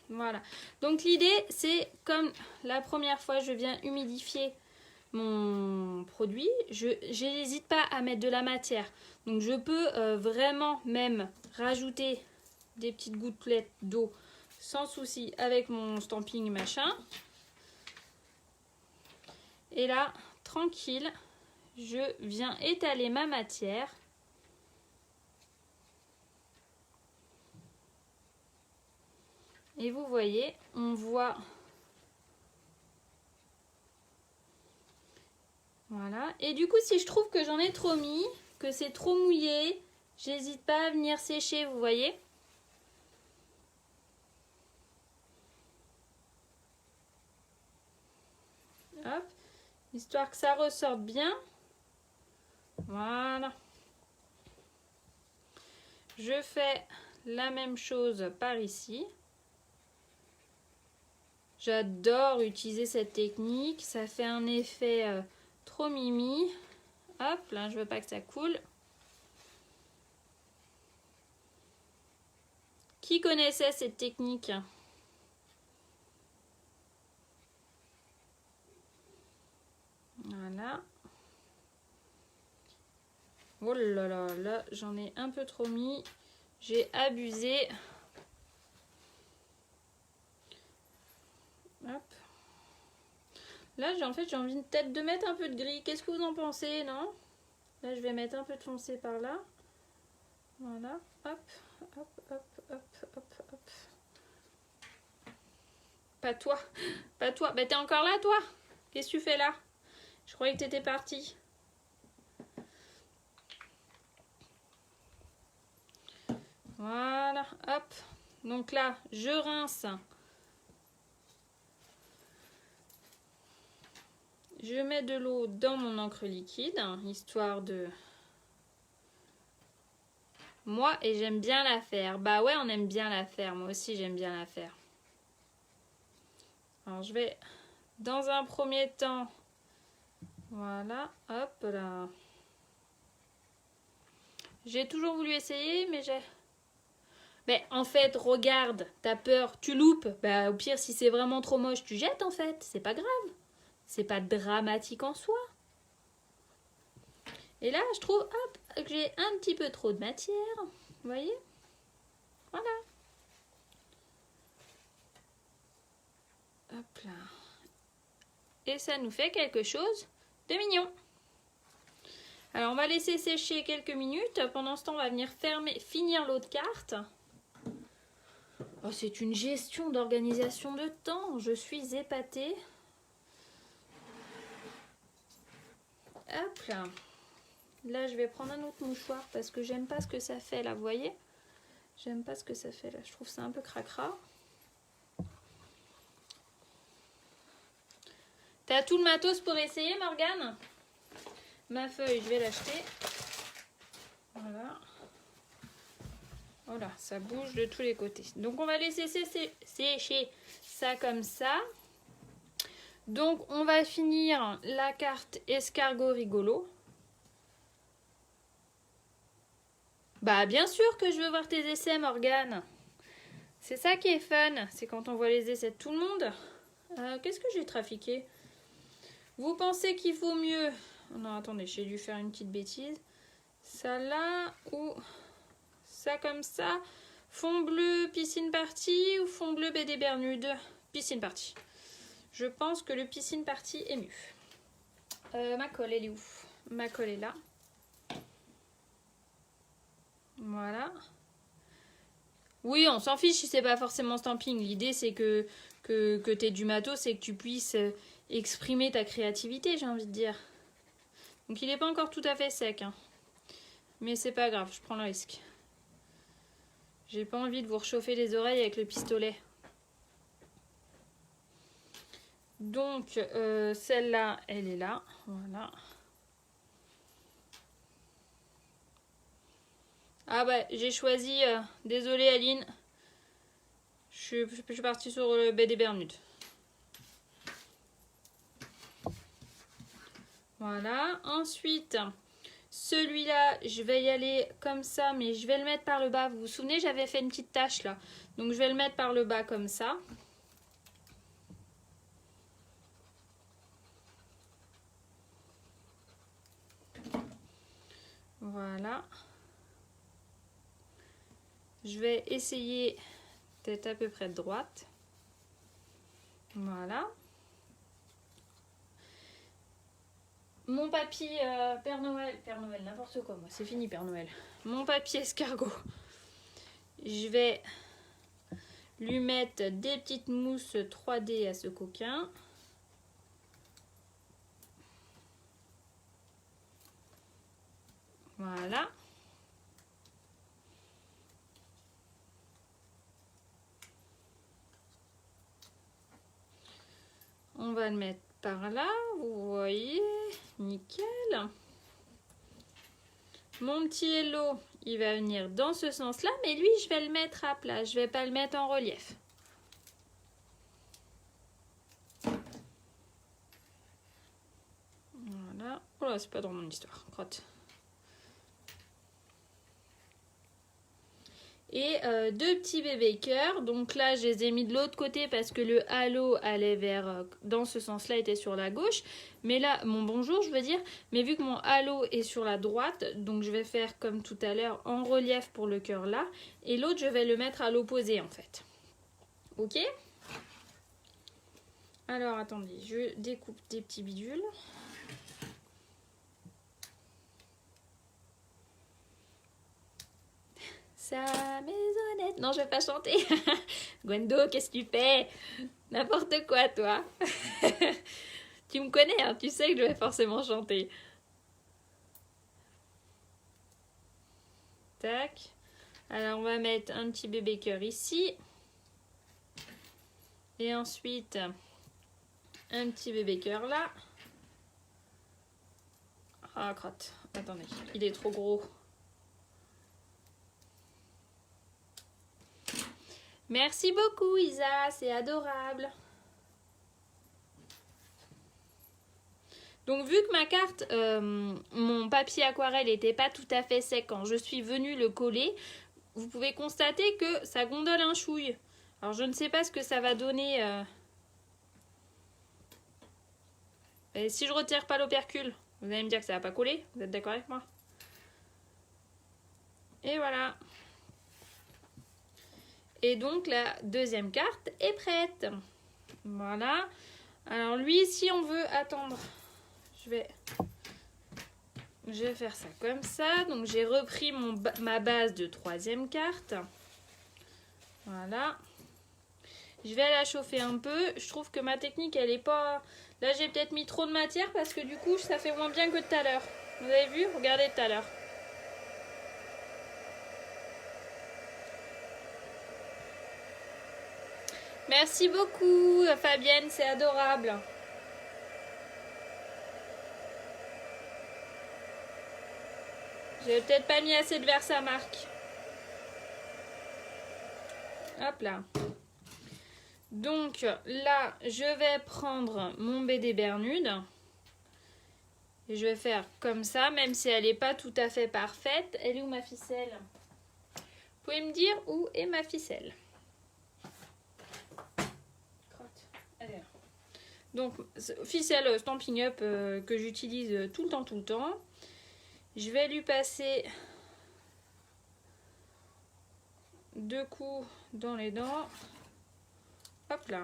Voilà. Donc l'idée, c'est comme la première fois, je viens humidifier mon produit. Je n'hésite pas à mettre de la matière. Donc je peux vraiment même rajouter des petites gouttelettes d'eau sans souci avec mon stamping machin. Et là, tranquille, je viens étaler ma matière. Et vous voyez, on voit Voilà. Et du coup, si je trouve que j'en ai trop mis, que c'est trop mouillé, j'hésite pas à venir sécher, vous voyez. Hop. Histoire que ça ressorte bien. Voilà. Je fais la même chose par ici. J'adore utiliser cette technique. Ça fait un effet trop mimi. Hop, là, je veux pas que ça coule. Qui connaissait cette technique? Voilà. Oh là là, là, j'en ai un peu trop mis. J'ai abusé. Hop. Là, en fait, j'ai envie peut-être de mettre un peu de gris. Qu'est-ce que vous en pensez, non? Là, je vais mettre un peu de foncé par là. Voilà. Hop, hop, hop, hop, hop, hop. Pas toi. Pas toi. Bah, t'es encore là, toi? Qu'est-ce que tu fais là? Je croyais que t'étais partie. Voilà. Hop. Donc là, je rince. Je mets de l'eau dans mon encre liquide, histoire de... Moi, et j'aime bien la faire. Bah ouais, on aime bien la faire. Moi aussi, j'aime bien la faire. Alors, je vais, dans un premier temps... Voilà, hop là. J'ai toujours voulu essayer, mais j'ai... Mais en fait, regarde, t'as peur, tu loupes. Bah, au pire, si c'est vraiment trop moche, tu jettes en fait. C'est pas grave. C'est pas dramatique en soi. Et là, je trouve, hop, que j'ai un petit peu trop de matière. Vous voyez? Voilà. Hop là. Et ça nous fait quelque chose de mignon. Alors, on va laisser sécher quelques minutes. Pendant ce temps, on va venir finir l'autre carte. Oh, c'est une gestion d'organisation de temps. Je suis épatée. Hop là. Là, je vais prendre un autre mouchoir parce que j'aime pas ce que ça fait là, vous voyez? J'aime pas ce que ça fait là. Je trouve ça un peu cracra. T'as tout le matos pour essayer, Morgane? Ma feuille, je vais l'acheter. Voilà. Voilà, ça bouge de tous les côtés. Donc, on va laisser sécher ça comme ça. Donc, on va finir la carte escargot rigolo. Bah, bien sûr que je veux voir tes essais, Morgane. C'est ça qui est fun. C'est quand on voit les essais de tout le monde. Qu'est-ce que j'ai trafiqué? Vous pensez qu'il faut mieux... Non, attendez, j'ai dû faire une petite bêtise. Ça là ou ça comme ça. Fond bleu, piscine party ou fond bleu, BD Bernude? Piscine party. Je pense que le piscine party est mieux. Ma colle, elle est où? Ma colle est là. Voilà. Oui, on s'en fiche si c'est pas forcément stamping. L'idée, c'est que tu aies du matos et que tu puisses exprimer ta créativité, j'ai envie de dire. Donc, il n'est pas encore tout à fait sec. Hein. Mais c'est pas grave, je prends le risque. J'ai pas envie de vous réchauffer les oreilles avec le pistolet. Donc, celle-là, elle est là. Voilà. Ah bah, j'ai choisi... désolée, Aline. Je suis partie sur le BD Bermude. Voilà. Ensuite, celui-là, je vais y aller comme ça, mais je vais le mettre par le bas. Vous vous souvenez, j'avais fait une petite tache là. Donc, je vais le mettre par le bas comme ça. Voilà. Je vais essayer d'être à peu près de droite. Voilà. Mon papier Père Noël, n'importe quoi, moi, c'est fini Père Noël. Mon papier escargot. Je vais lui mettre des petites mousses 3D à ce coquin. Voilà. On va le mettre par là, vous voyez, nickel. Mon petit hello, il va venir dans ce sens-là, mais lui, je vais le mettre à plat, je vais pas le mettre en relief. Voilà. Oh là, c'est pas dans mon histoire, crotte. Et deux petits bébés cœurs. Donc là, je les ai mis de l'autre côté parce que le halo allait vers... dans ce sens-là, était sur la gauche. Mais là, mon bonjour, je veux dire. Mais vu que mon halo est sur la droite, donc je vais faire comme tout à l'heure en relief pour le cœur là. Et l'autre, je vais le mettre à l'opposé en fait. Ok? Alors, attendez, je découpe des petits bidules. Sa maisonnette. Non, je vais pas chanter. Gwendo, qu'est-ce que tu fais? N'importe quoi, toi. Tu me connais, hein, tu sais que je vais forcément chanter. Tac. Alors, on va mettre un petit bébé cœur ici. Et ensuite, un petit bébé cœur là. Ah, crotte. Attendez, il est trop gros. Merci beaucoup, Isa, c'est adorable. Donc vu que ma carte, mon papier aquarelle n'était pas tout à fait sec quand je suis venue le coller, vous pouvez constater que ça gondole un chouille. Alors je ne sais pas ce que ça va donner. Et si je retire pas l'opercule, vous allez me dire que ça va pas coller. Vous êtes d'accord avec moi? Et voilà. Et donc la deuxième carte est prête. Voilà. Alors lui, si on veut attendre, je vais faire ça comme ça. Donc j'ai repris ma base de troisième carte. Voilà. Je vais la chauffer un peu. Je trouve que ma technique, elle est pas... Là, j'ai peut-être mis trop de matière parce que du coup, ça fait moins bien que tout à l'heure. Vous avez vu? Regardez tout à l'heure. Merci beaucoup, Fabienne, c'est adorable. J'ai peut-être pas mis assez de Versamark. Hop là. Donc là, je vais prendre mon BD Bernude. Et je vais faire comme ça, même si elle n'est pas tout à fait parfaite. Elle est où ma ficelle? Vous pouvez me dire où est ma ficelle? Donc, ficelle Stampin' Up que j'utilise tout le temps. Je vais lui passer 2 coups dans les dents. Hop là.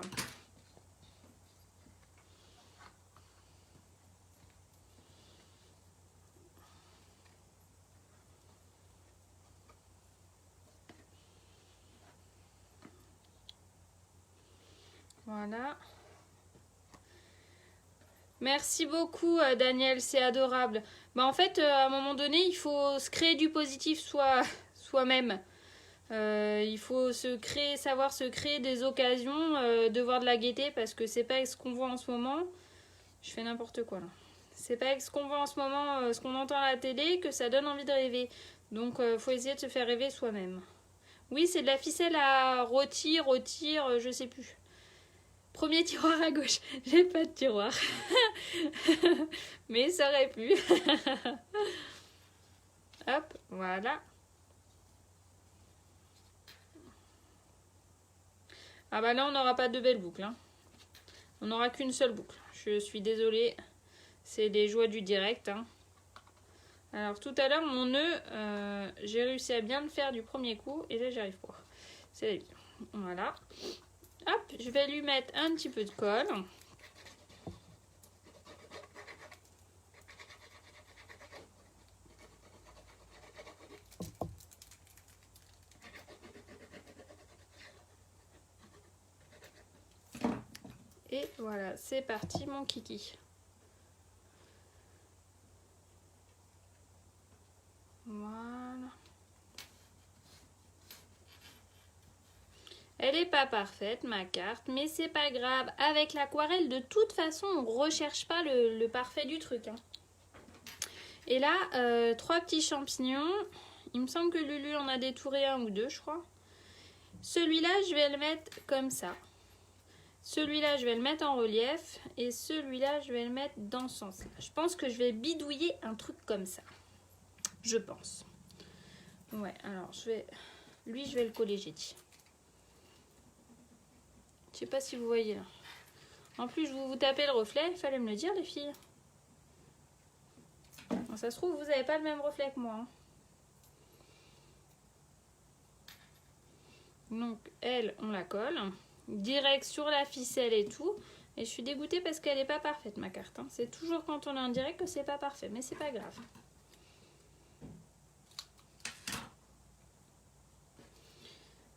Voilà. Merci beaucoup Daniel, c'est adorable. Bah, en fait, à un moment donné, il faut se créer du positif soi-même. Il faut savoir se créer des occasions de voir de la gaieté parce que c'est pas avec ce qu'on voit en ce moment. Je fais n'importe quoi là. C'est pas avec ce qu'on voit en ce moment, ce qu'on entend à la télé que ça donne envie de rêver. Donc faut essayer de se faire rêver soi-même. Oui, c'est de la ficelle à rôtir, je sais plus. Premier tiroir à gauche. J'ai pas de tiroir. Mais ça aurait pu. Hop, voilà. Ah bah là, on n'aura pas de belle boucle. Hein. On n'aura qu'une seule boucle. Je suis désolée. C'est les joies du direct. Hein. Alors tout à l'heure, mon nœud, j'ai réussi à bien le faire du premier coup. Et là, j'arrive pas. C'est la vie. Voilà. Hop, je vais lui mettre un petit peu de colle. Et voilà, c'est parti mon kiki. elle n'est pas parfaite ma carte, mais c'est pas grave. Avec l'aquarelle, de toute façon, on recherche pas le parfait du truc. Hein. Et là, 3 petits champignons. Il me semble que Lulu en a détouré 1 ou 2, je crois. Celui-là, je vais le mettre comme ça. Celui-là, je vais le mettre en relief. Et celui-là, je vais le mettre dans ce sens-là. Je pense que je vais bidouiller un truc comme ça. Je pense. Ouais, alors je vais... Lui, je vais le coller, j'ai dit. Je sais pas si vous voyez là. En plus, je vous tapez le reflet. Il fallait me le dire, les filles. Bon, ça se trouve, vous n'avez pas le même reflet que moi. Hein. Donc, elle, on la colle. Direct sur la ficelle et tout. Et je suis dégoûtée parce qu'elle n'est pas parfaite, ma carte. Hein. C'est toujours quand on est en direct que c'est pas parfait. Mais c'est pas grave.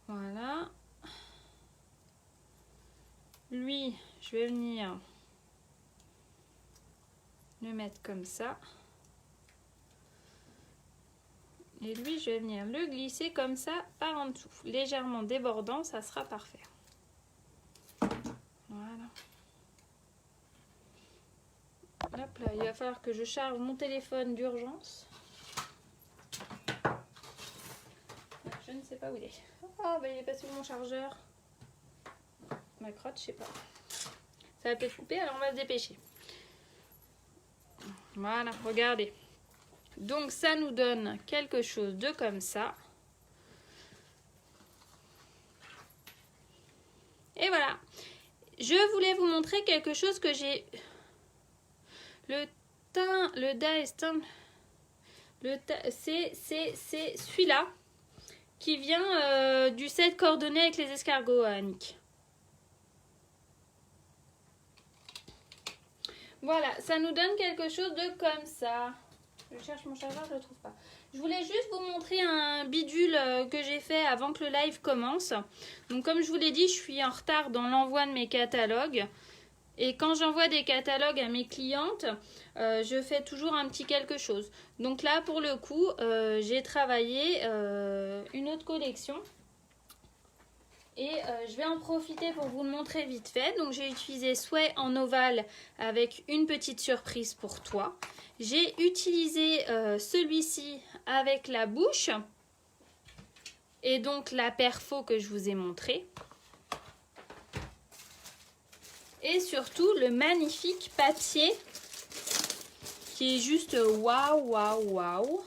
Voilà. Lui, je vais venir le mettre comme ça. Et lui, je vais venir le glisser comme ça par en dessous. Légèrement débordant, ça sera parfait. Voilà. Hop là, il va falloir que je charge mon téléphone d'urgence. Je ne sais pas où il est. Oh, bah il est passé où mon chargeur? Ma crotte, je sais pas. Ça va peut-être couper, alors on va se dépêcher. Voilà, regardez. Donc ça nous donne quelque chose de comme ça. Et voilà. Je voulais vous montrer quelque chose que j'ai... Le dice teint... C'est celui-là qui vient du set coordonné avec les escargots, Annick. Voilà, ça nous donne quelque chose de comme ça. Je cherche mon chargeur, je ne le trouve pas. Je voulais juste vous montrer un bidule que j'ai fait avant que le live commence. Donc comme je vous l'ai dit, je suis en retard dans l'envoi de mes catalogues. Et quand j'envoie des catalogues à mes clientes, je fais toujours un petit quelque chose. Donc là, pour le coup, j'ai travaillé une autre collection. Et je vais en profiter pour vous le montrer vite fait. Donc j'ai utilisé Sway en ovale avec une petite surprise pour toi. J'ai utilisé celui-ci avec la bouche. Et donc la perfo que je vous ai montré. Et surtout le magnifique papier qui est juste waouh, waouh, waouh.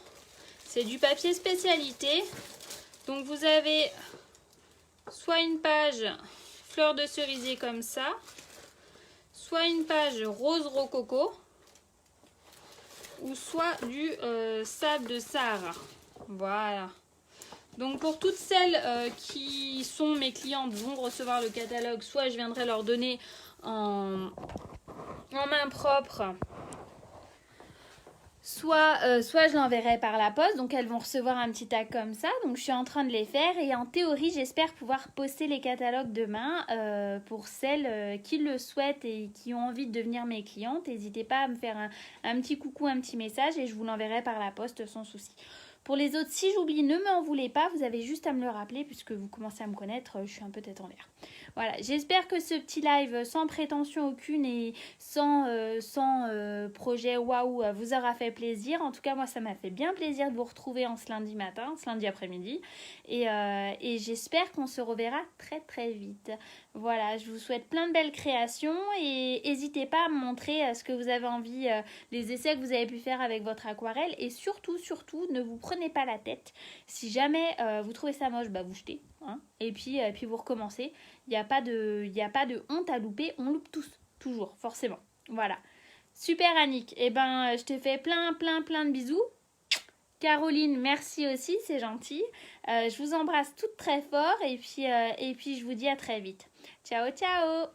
C'est du papier spécialité. Donc vous avez soit une page fleur de cerisier comme ça, soit une page rose rococo, ou soit du sable de Sahara. Voilà. Donc pour toutes celles qui sont mes clientes vont recevoir le catalogue, soit je viendrai leur donner en main propre, soit je l'enverrai par la poste. Donc elles vont recevoir un petit tag comme ça. Donc je suis en train de les faire et en théorie j'espère pouvoir poster les catalogues demain pour celles qui le souhaitent et qui ont envie de devenir mes clientes. N'hésitez pas à me faire un petit coucou, un petit message et je vous l'enverrai par la poste sans souci. Pour les autres, si j'oublie, ne m'en voulez pas, vous avez juste à me le rappeler puisque vous commencez à me connaître, je suis un peu tête en l'air. Voilà, j'espère que ce petit live sans prétention aucune et sans projet waouh vous aura fait plaisir. En tout cas, moi, ça m'a fait bien plaisir de vous retrouver en ce lundi matin, ce lundi après-midi. Et j'espère qu'on se reverra très très vite. Voilà, je vous souhaite plein de belles créations et n'hésitez pas à me montrer ce que vous avez envie, les essais que vous avez pu faire avec votre aquarelle. Et surtout, ne vous prenez pas la tête. Si jamais vous trouvez ça moche, bah vous jetez. Hein, et puis vous recommencez. Il n'y a pas de honte à louper. On loupe tous, toujours, forcément. Voilà. Super Annick. Eh ben, je te fais plein de bisous. Caroline, merci aussi, c'est gentil. Je vous embrasse toutes très fort et puis je vous dis à très vite. Ciao, ciao!